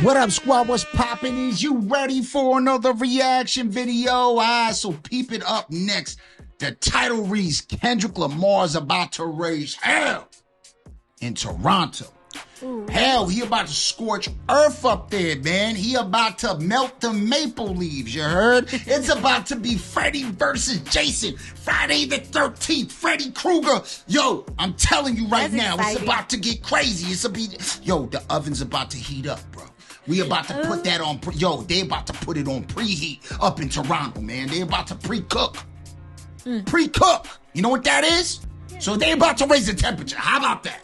What up, squad? What's poppin'? Is you ready for another reaction video? So peep it up next. The title reads, Kendrick Lamar is about to raise hell in Toronto. Ooh. Hell, he about to scorch earth up there, man. He about to melt the maple leaves, you heard? It's about to be Freddy versus Jason. Friday the 13th, Freddy Krueger. Yo, I'm telling you right now, exciting. It's about to get crazy. Yo, the oven's about to heat up, bro. We about to put that on, they about to put it on preheat up in Toronto, man. They about to pre-cook. Pre-cook. You know what that is? So they about to raise the temperature. How about that?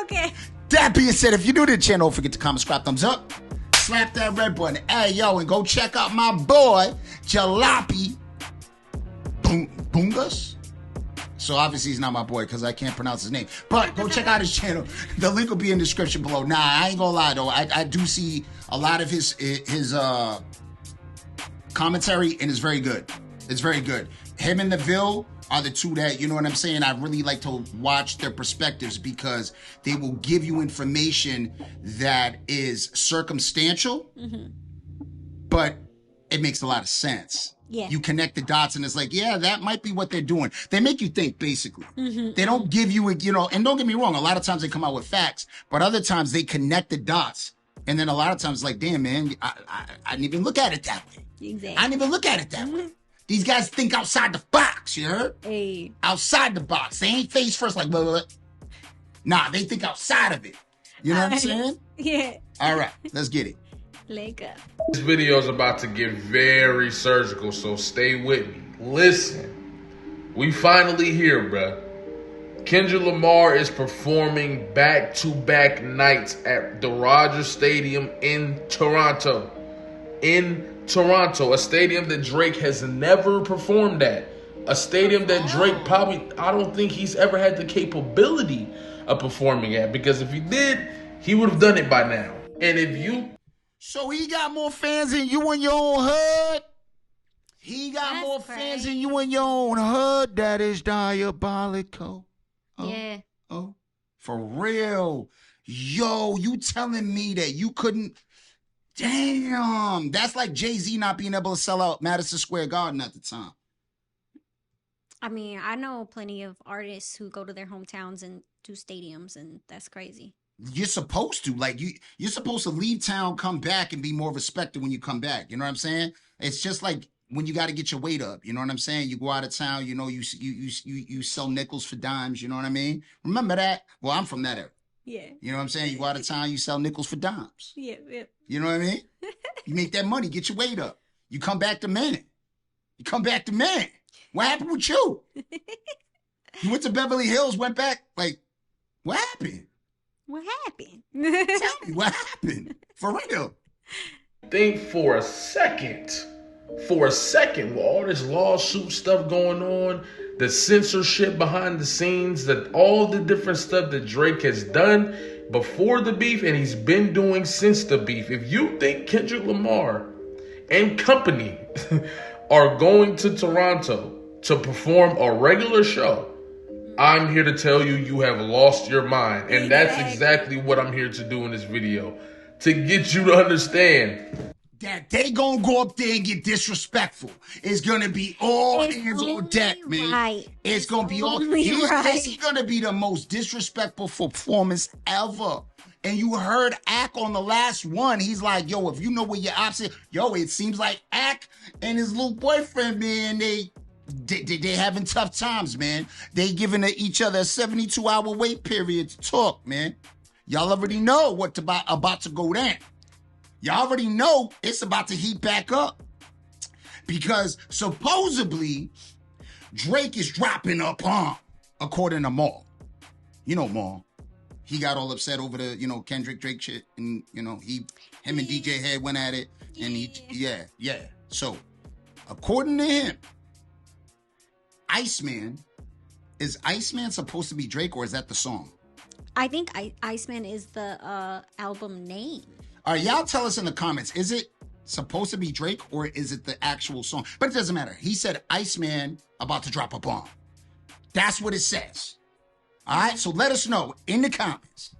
Okay. That being said, if you're new to the channel, don't forget to comment, subscribe, thumbs up, slap that red button. Hey, yo, and go check out my boy, Jalopy Bungas. So obviously he's not my boy because I can't pronounce his name. But go check out his channel. The link will be in the description below. Nah, I ain't gonna lie though. I do see a lot of his commentary, and it's very good. It's very good. Him and Neville are the two that, you know what I'm saying, I really like to watch their perspectives because they will give you information that is circumstantial, but it makes a lot of sense. Yeah. You connect the dots and it's like, yeah, that might be what they're doing. They make you think, basically. They don't give you, and don't get me wrong, a lot of times they come out with facts, but other times they connect the dots. And then a lot of times it's like, damn, man, I didn't even look at it that way. Exactly. I didn't even look at it that way. These guys think outside the box, you heard? Hey. Outside the box. They ain't face first like, blah, blah, blah. Nah, they think outside of it. You know what I'm saying? Yeah. All right, let's get it. Leg up. This video is about to get very surgical, so stay with me. Listen, we finally here, bruh. Kendrick Lamar is performing back-to-back nights at the Rogers Stadium in Toronto. A stadium that Drake has never performed at. A stadium that Drake I don't think he's ever had the capability of performing at, because if he did, he would have done it by now. And if you... So he got more fans than you in your own hood? He got That's more crazy. fans than you in your own hood? That is diabolical. Oh, Yeah. Oh, for real. Yo, you telling me that you couldn't... Damn, that's like Jay-Z not being able to sell out Madison Square Garden at the time. I mean, I know plenty of artists who go to their hometowns and do stadiums, and that's crazy. You're supposed to. Like, you're supposed to leave town, come back, and be more respected when you come back. You know what I'm saying? It's just like when you got to get your weight up. You know what I'm saying? You go out of town, you sell nickels for dimes. You know what I mean? Remember that? Well, I'm from that era. Yeah. You know what I'm saying? You go out of town, you sell nickels for dimes. Yeah. You know what I mean? You make that money, get your weight up. You come back to man. What happened with you? You went to Beverly Hills, went back, like, what happened? What happened? Tell me, what happened? For real. Think for a second, with all this lawsuit stuff going on, the censorship behind the scenes, that all the different stuff that Drake has done before the beef and he's been doing since the beef. If you think Kendrick Lamar and company are going to Toronto to perform a regular show, I'm here to tell you, you have lost your mind. And that's exactly what I'm here to do in this video. To get you to understand that they gonna go up there and get disrespectful. It's gonna be all hands on deck, man. Right. It's gonna be all. Right. This is gonna be the most disrespectful performance ever. And you heard Ack on the last one. He's like, yo, if you know where your ops is, yo, it seems like Ack and his little boyfriend, man, they having tough times, man. They giving each other a 72-hour wait period to talk, man. Y'all already know what's about to go down. Y'all already know it's about to heat back up. Because supposedly, Drake is dropping a bomb, according to Maul. You know Maul. He got all upset over the, Kendrick Drake shit. And, him and DJ Head went at it. And yeah. So, according to him, is Iceman supposed to be Drake, or is that the song? I think Iceman is the album name. All right, y'all tell us in the comments, is it supposed to be Drake or is it the actual song? But it doesn't matter. He said Iceman about to drop a bomb. That's what it says. All right, so let us know in the comments.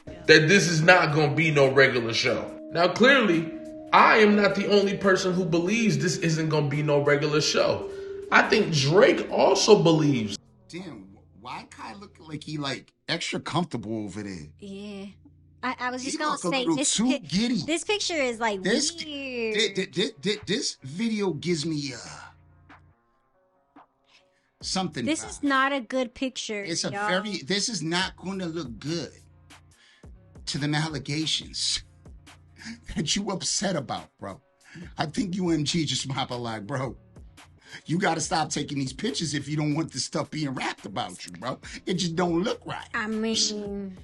that this is not going to be no regular show. Now, clearly, I am not the only person who believes this isn't going to be no regular show. I think Drake also believes. Damn, why Kai look like he like extra comfortable over there? Yeah. I was just He gonna look a say little this. too giddy. This picture is like This weird. this video gives me something. This is not a good picture. It's a y'all. This is not going to look good to them allegations that you upset about, bro. I think UMG just might be like, bro, you got to stop taking these pictures if you don't want this stuff being rapped about you, bro. It just don't look right. I mean,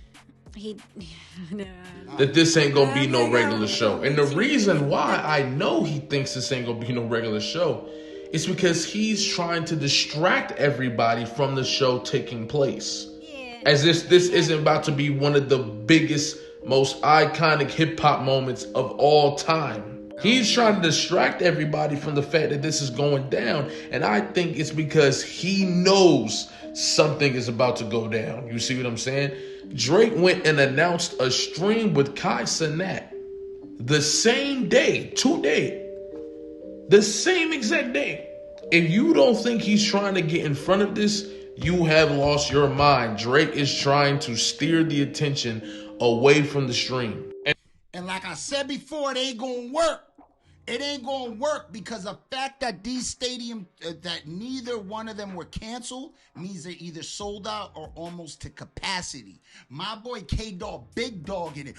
that this ain't gonna be no regular show. And the reason why I know he thinks this ain't gonna be no regular show is because he's trying to distract everybody from the show taking place. As if this isn't about to be one of the biggest, most iconic hip-hop moments of all time. He's trying to distract everybody from the fact that this is going down. And I think it's because he knows something is about to go down. You see what I'm saying? Drake went and announced a stream with Kai Cenat the same day, today, the same exact day. If you don't think he's trying to get in front of this, you have lost your mind. Drake is trying to steer the attention away from the stream. And like I said before, it ain't going to work. It ain't going to work because the fact that these stadiums, that neither one of them were canceled, means they're either sold out or almost to capacity. My boy K-Dog, big dog in it.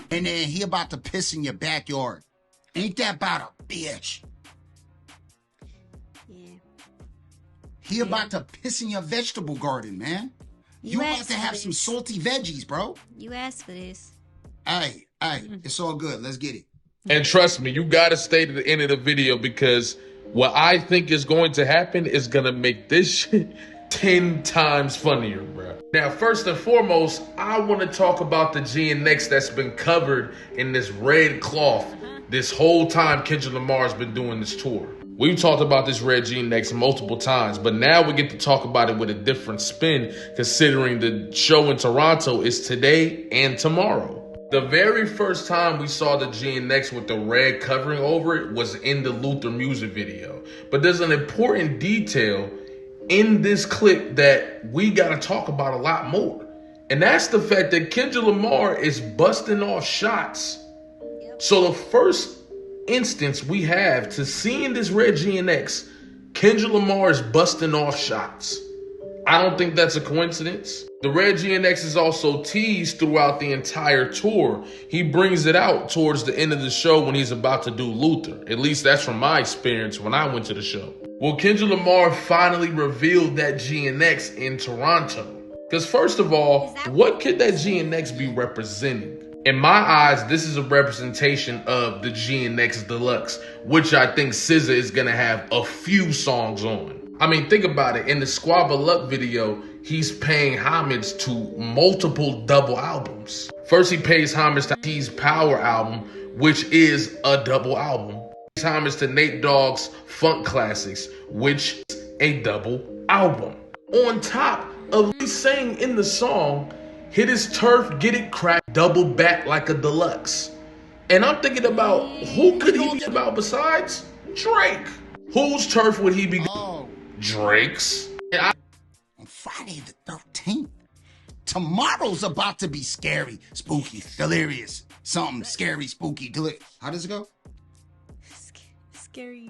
And then he about to piss in your backyard. Ain't that about a bitch? yeah. He about to piss in your vegetable garden, man. You about to have some salty veggies, bro. You asked for this. Hey, it's all good. Let's get it. And trust me, you gotta stay to the end of the video because what I think is going to happen is gonna make this shit 10 times funnier, bro. Now, first and foremost, I want to talk about the GNX that's been covered in this red cloth this whole time Kendrick Lamar's been doing this tour. We've talked about this red GNX multiple times, but now we get to talk about it with a different spin, considering the show in Toronto is today and tomorrow. The very first time we saw the GNX with the red covering over it was in the Luther music video. But there's an important detail in this clip that we gotta talk about a lot more. And that's the fact that Kendrick Lamar is busting off shots. So the first instance we have to seeing this red GNX, Kendrick Lamar is busting off shots. I don't think that's a coincidence. The red GNX is also teased throughout the entire tour. He brings it out towards the end of the show when he's about to do Luther. At least that's from my experience when I went to the show. Well, Kendrick Lamar finally revealed that GNX in Toronto. Because first of all, what could that GNX be representing? In my eyes, this is a representation of the GNX Deluxe, which I think SZA is going to have a few songs on. I mean, think about it. In the Squabble Up video, he's paying homage to multiple double albums. First, he pays homage to T's Power album, which is a double album. He pays homage to Nate Dogg's Funk Classics, which is a double album. On top of me saying in the song, hit his turf, get it cracked, double back like a deluxe. And I'm thinking about, who could he be about besides Drake? Whose turf would he be? Drake's. On Friday the 13th, tomorrow's about to be scary, spooky, delirious. Something scary, spooky, delirious. How does it go? Scary.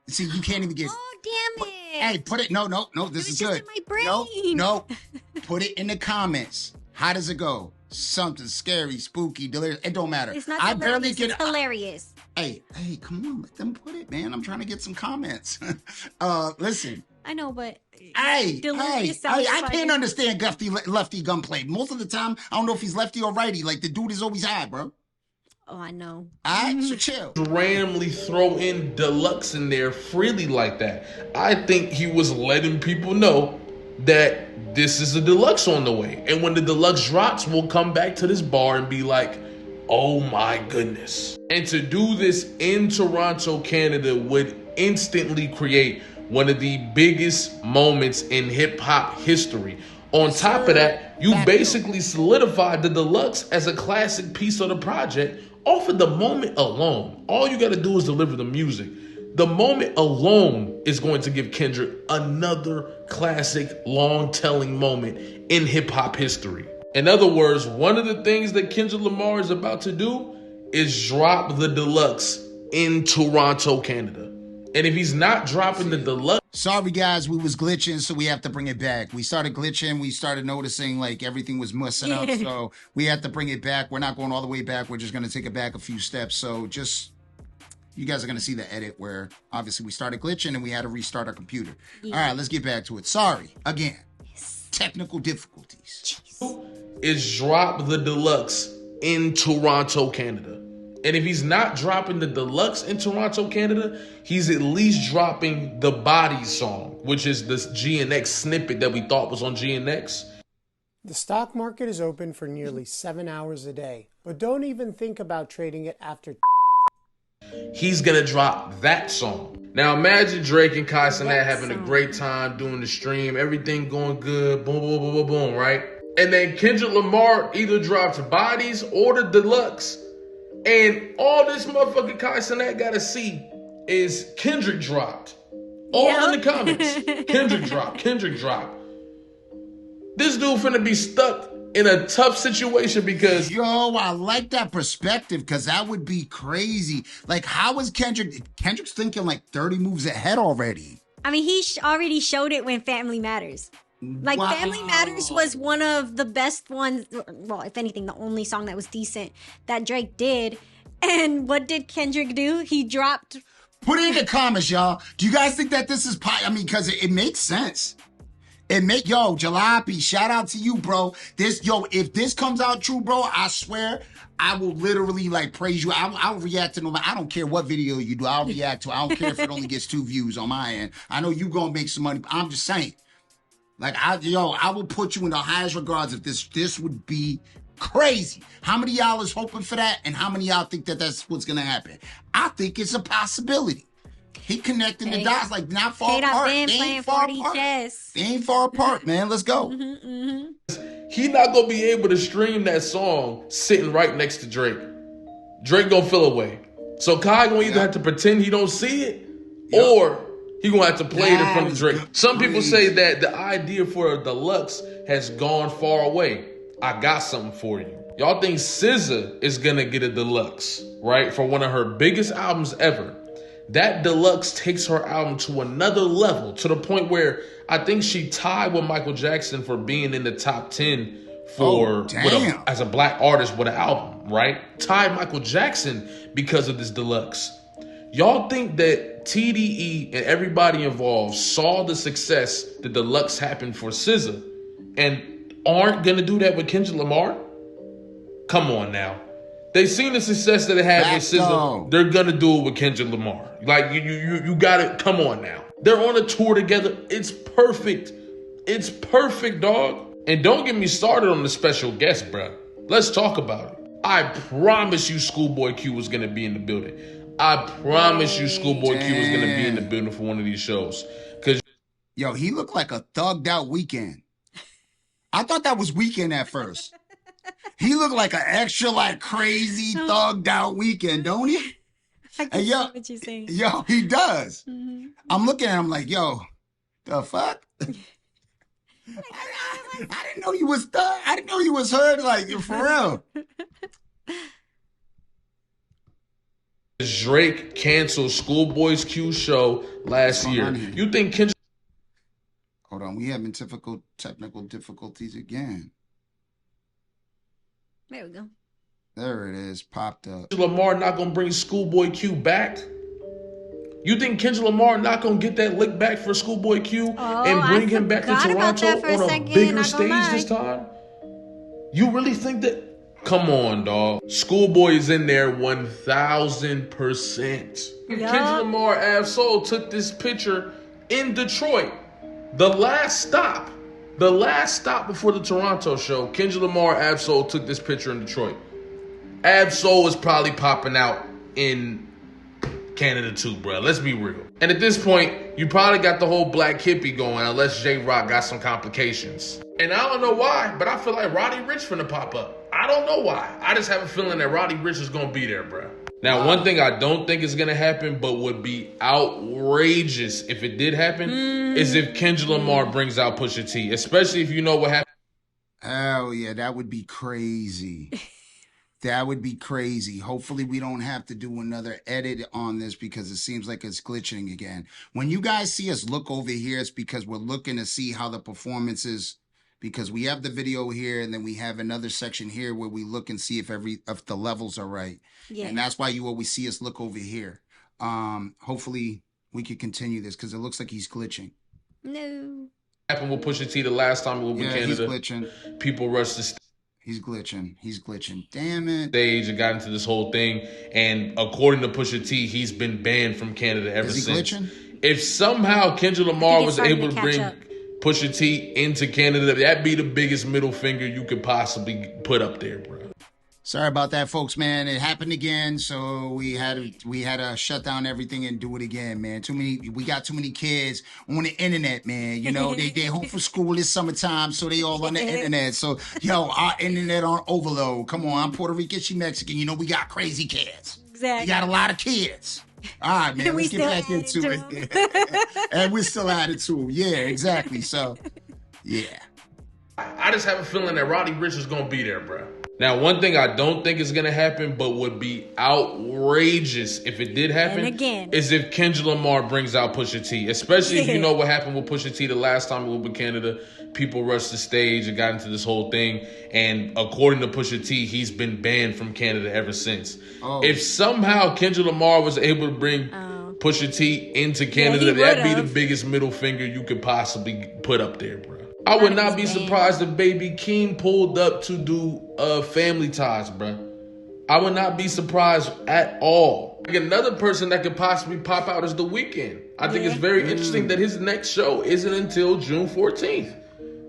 See, you can't even get it. Oh, damn it. Hey, put it. No, this is good. In my brain. No. Put it in the comments. How does it go? Something scary, spooky, delirious. It don't matter. It's not I hilarious. barely get It's hilarious. Hey, come on, let them put it, man. I'm trying to get some comments. Listen. I know, but I like can't understand lefty gunplay. Most of the time, I don't know if he's lefty or righty. Like, the dude is always high, bro. Oh, I know. All right, so chill. Randomly throw in Deluxe in there freely like that. I think he was letting people know that this is a Deluxe on the way. And when the Deluxe drops, we'll come back to this bar and be like, oh my goodness. And to do this in Toronto, Canada would instantly create one of the biggest moments in hip-hop history. On top of that, you Back basically solidified the deluxe as a classic piece of the project off of the moment alone. All you got to do is deliver the music. The moment alone is going to give Kendrick another classic, long-telling moment in hip-hop history. In other words, one of the things that Kendrick Lamar is about to do is drop the deluxe in Toronto, Canada. And if he's not dropping the deluxe... Sorry, guys, we was glitching, so we have to bring it back. We started glitching. We started noticing, like, everything was mussing up, so we have to bring it back. We're not going all the way back. We're just going to take it back a few steps. So just... You guys are going to see the edit where, obviously, we started glitching and we had to restart our computer. Yeah. All right, let's get back to it. Sorry, again. Yes. Technical difficulties. Jeez. Is drop the deluxe in Toronto, Canada. And if he's not dropping the deluxe in Toronto, Canada, he's at least dropping the Body song, which is this GNX snippet that we thought was on GNX. The stock market is open for nearly 7 hours a day, but don't even think about trading it after. He's gonna drop that song. Now imagine Drake and Kai Cenat having a great time doing the stream, everything going good, boom, boom, boom, boom, boom, right? And then Kendrick Lamar either drops Bodies or the deluxe. And all this motherfucking Kai Cenat gotta see is Kendrick dropped. All in the comments. Kendrick dropped. This dude finna be stuck in a tough situation because... Yo, I like that perspective because that would be crazy. Like, how is Kendrick... Kendrick's thinking like 30 moves ahead already. I mean, he already showed it when Family Matters. Like, wow. Family Matters was one of the best ones. Well, if anything, the only song that was decent that Drake did. And what did Kendrick do? He dropped... Put it in the comments, y'all. Do you guys think that this is... I mean, because it makes sense. Yo, Jalopy, shout out to you, bro. If this comes out true, bro, I swear, I will literally, like, praise you. I'll react to I don't care what video you do. I'll react to it. I don't care if it only gets 2 views on my end. I know you gonna make some money. I'm just saying. Like, I will put you in the highest regards if this would be crazy. How many of y'all is hoping for that? And how many of y'all think that that's what's gonna happen? I think it's a possibility. He connecting the dots, like, not far apart. They ain't far apart. They ain't far apart, man. Let's go. He not gonna be able to stream that song sitting right next to Drake. Drake gonna feel away. So Kai gonna either have to pretend he don't see it, or he gonna have to play it in front of Drake. Some people say that the idea for a deluxe has gone far away. I got something for you. Y'all think SZA is gonna get a deluxe, right? For one of her biggest albums ever. That deluxe takes her album to another level, to the point where I think she tied with Michael Jackson for being in the top 10 as a black artist with an album, right? Tied Michael Jackson because of this deluxe. Y'all think that TDE and everybody involved saw the success the deluxe happened for SZA and aren't gonna do that with Kendrick Lamar? Come on now. They seen the success that it had with SZA. They're gonna do it with Kendrick Lamar. Like you gotta come on now. They're on a tour together. It's perfect. It's perfect, dog. And don't get me started on the special guest, bro. Let's talk about it. I promise you Schoolboy Q was gonna be in the building. I promise you Schoolboy Q was gonna be in the building for one of these shows. Cause yo, he looked like a thugged out Weeknd. I thought that was Weeknd at first. He looked like an extra, like, crazy, thugged out Weeknd, don't he? I can see what you're saying. Yo, he does. Mm-hmm. I'm looking at him like, yo, the fuck? I didn't know he was thug. I didn't know he was heard, like, for real. Drake canceled Schoolboy's Q show last year. You think Kendrick... Hold on, we having technical difficulties again. There we go. There it is, popped up. Lamar not gonna bring Schoolboy Q back? You think Kendrick Lamar not gonna get that lick back for Schoolboy Q and bring him back to Toronto on a bigger stage this time? You really think that? Come on, dog. Schoolboy is in there 1,000%. Kendrick Lamar Ab-Soul took this picture in Detroit. The last stop before the Toronto show, Kendrick Lamar, Ab-Soul took this picture in Detroit. Ab-Soul is probably popping out in Canada too, bro. Let's be real. And at this point, you probably got the whole black hippie going, unless J-Rock got some complications. And I don't know why, but I feel like Roddy Ricch finna pop up. I don't know why. I just have a feeling that Roddy Ricch is gonna be there, bro. Now, one thing I don't think is gonna happen, but would be outrageous if it did happen, is if Kendrick Lamar brings out Pusha T, especially if you know what happened. Oh yeah, that would be crazy. That would be crazy. Hopefully we don't have to do another edit on this because it seems like it's glitching again. When you guys see us look over here, it's because we're looking to see how the performance is, because we have the video here and then we have another section here where we look and see if the levels are right. Yeah. And that's why you always see us look over here. Hopefully we can continue this because it looks like he's glitching. No. Happened with Pusha T the last time we were in Canada. He's glitching. People rushed the He's glitching. He's glitching. Damn it. Stage and got into this whole thing. And according to Pusha T, he's been banned from Canada ever since. Is he glitching? If somehow Kendrick Lamar was able to bring Pusha T into Canada, that'd be the biggest middle finger you could possibly put up there, bro. Sorry about that, folks, man. It happened again, so we had to shut down everything and do it again, man. We got too many kids on the internet, man. You know, they home from school this summertime, so they all on the internet. So, our internet on overload. Come on, I'm Puerto Rican, she Mexican. You know, we got crazy kids. Exactly. We got a lot of kids. All right, man, let's get back into it. And we're still at it, too. Yeah, exactly. So, yeah. I just have a feeling that Roddy Ricch is going to be there, bro. Now, one thing I don't think is going to happen, but would be outrageous if it did happen, is if Kendrick Lamar brings out Pusha T. Especially if you know what happened with Pusha T the last time we were in Canada. People rushed the stage and got into this whole thing. And according to Pusha T, he's been banned from Canada ever since. Oh. If somehow Kendrick Lamar was able to bring Pusha T into Canada, that'd be the biggest middle finger you could possibly put up there, bro. I would not be surprised if Baby Keem pulled up to do Family Ties, bro. I would not be surprised at all. Like another person that could possibly pop out is The Weeknd. I think it's very interesting that his next show isn't until June 14th.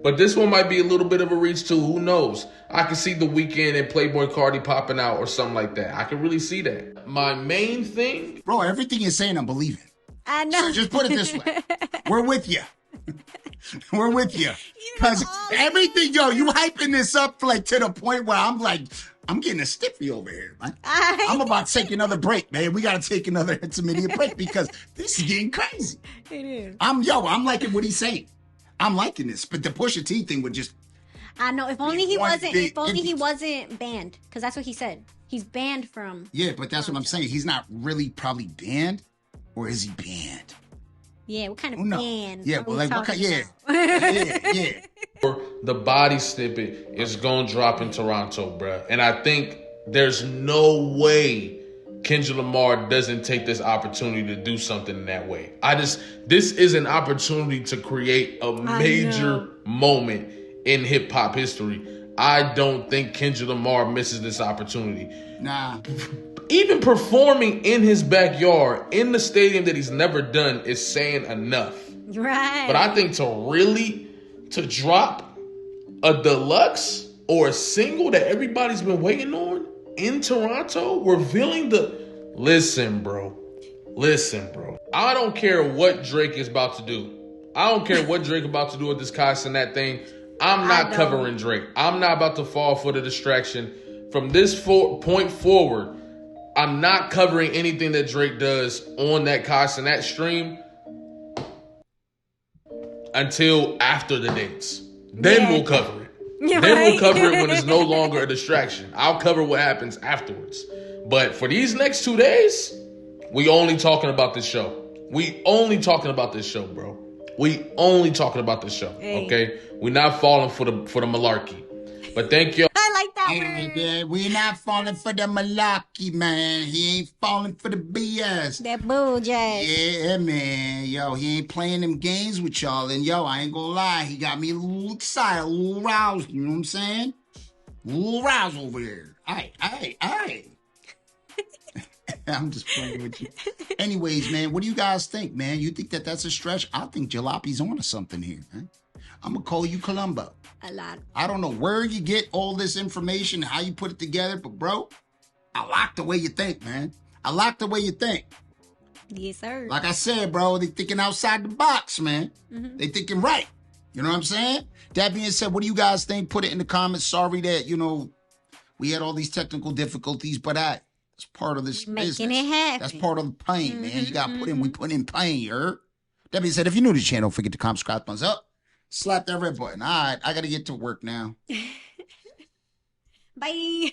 But this one might be a little bit of a reach too. Who knows? I can see The Weeknd and Playboy Cardi popping out or something like that. I can really see that. My main thing... Bro, everything you're saying, I'm believing. I know. So just put it this way. We're with you. We're with you. Because everything, you hyping this up like to the point where I'm like, I'm getting a stiffy over here, man. I'm about to take another break, man. We got to take another intermediate break because this is getting crazy. It is. I'm liking what he's saying. I'm liking this. But the Pusha T thing would just... I know. If only he wasn't banned. Because that's what he said. He's banned from... Yeah, but that's what I'm saying. He's not really probably banned. Or is he banned? Yeah, what kind of band? Yeah, well, like what kind? Yeah. The body snippet is gonna drop in Toronto, bruh. And I think there's no way Kendrick Lamar doesn't take this opportunity to do something in that way. This is an opportunity to create a major moment in hip hop history. I don't think Kendrick Lamar misses this opportunity. Nah. Even performing in his backyard, in the stadium that he's never done, is saying enough. Right. But I think to drop a deluxe or a single that everybody's been waiting on in Toronto, revealing Listen, bro. I don't care what Drake is about to do. I don't care what Drake about to do with this Kai Cenat thing. I'm not covering Drake. I'm not about to fall for the distraction. From this point forward, I'm not covering anything that Drake does on that Kai Cenat stream until after the dates. Then we'll cover it. We'll cover it when it's no longer a distraction. I'll cover what happens afterwards. But for these next 2 days, we only talking about this show. Bro. We only talking about this show, okay? We're not falling for the malarkey. But thank you. I like that word. Yeah, we're not falling for the malarkey, man. He ain't falling for the BS. That bull jazz. Yeah, man. He ain't playing them games with y'all. And I ain't gonna lie. He got me a little excited, a little roused. You know what I'm saying? A little roused over here. All right. I'm just playing with you. Anyways, man, what do you guys think, man? You think that's a stretch? I think Jalape's on to something here, man. I'm going to call you Columbo. A lot. I don't know where you get all this information, how you put it together, but bro, I like the way you think, man. I like the way you think. Yes, sir. Like I said, bro, they thinking outside the box, man. Mm-hmm. They thinking right. You know what I'm saying? That being said, what do you guys think? Put it in the comments. Sorry that, we had all these technical difficulties, but that's part of this Making business. it happen. That's part of the pain, man. You got to we put in pain, you heard? That being said, if you're new to the channel, don't forget to comment, subscribe, thumbs up. Slap that red button. All right, I got to get to work now. Bye.